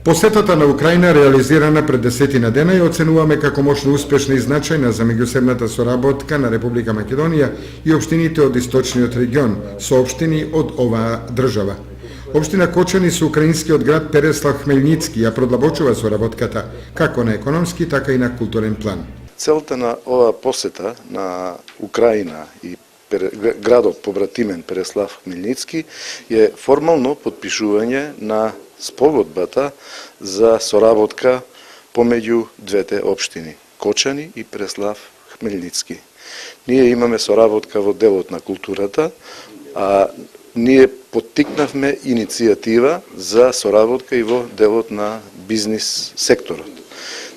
Посетата на Украина реализирана пред 10 дена ја оценуваме како мощно успешна и значајна за меѓусебната соработка на Република Македонија и општините од источниот регион, со општини од оваа држава. Општина Кочани со украинскиот град Переслав Хмелницки ја продлабочува соработката како на економски, така и на културен план. Целта на оваа посета на Украина и градот побратимен Переслав Хмелницки е формално подпишување на спогодбата за соработка помеѓу двете општини Кочани и Переслав Хмелницки. Ние имаме соработка во делот на културата, а ние поттикнавме иницијатива за соработка и во делот на бизнис секторот.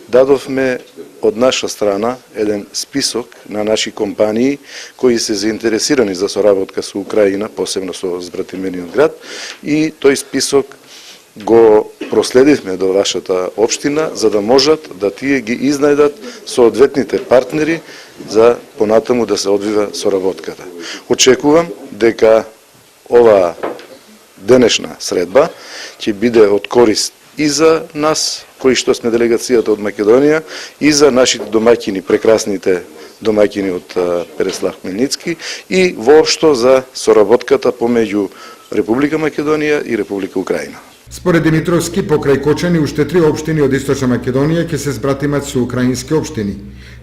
Дадовме од наша страна еден список на наши компании кои се заинтересирани за соработка со Украина, посебно со збратимениот град, и тој список го проследивме до вашата општина за да можат да тие ги изнајдат соодветните партнери за понатаму да се одвива соработката. Очекувам дека оваа денешна средба ќе биде од корист и за нас, кои што сме делегацијата од Македонија, и за нашите домаќини, прекрасните домаќини од Переслав Хмелницки, и воопшто за соработката помеѓу Република Македонија и Република Украина. Според Димитровски, покрај Кочани, уште 3 општини од Источна Македонија ќе се збратимат со украински општини.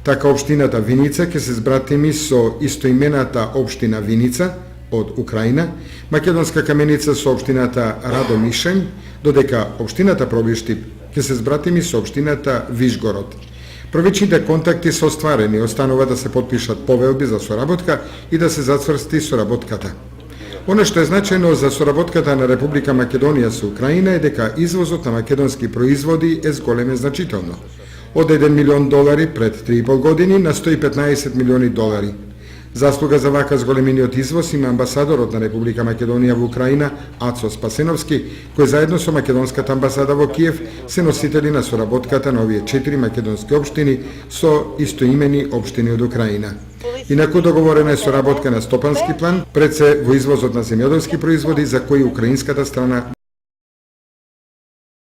Така општината Виница ќе се збратими со истоимената општина Виница од Украина, Македонска Каменица со општината Радомишањ, додека општината Пробиштип ќе се збратими со општината Вишгород. Провичните контакти се остварени, останува да се потпишат повелби за соработка и да се зацврсти соработката. Оно што е значајно за соработката на Република Македонија со Украина е дека извозот на македонски производи е зголемен значително. Од $1 милион пред 3,5 години на $115 милиони. Заслуга за вака зголемениот извоз има амбасадорот на Република Македонија во Украина Ацо Спасеновски, кој заедно со македонската амбасада во Киев се носители на соработката на овие 4 македонски општини со истоимени општини од Украина. Инаку договорена е соработка на стопански план, пред се во извозот на земјоделски производи за кои украинската страна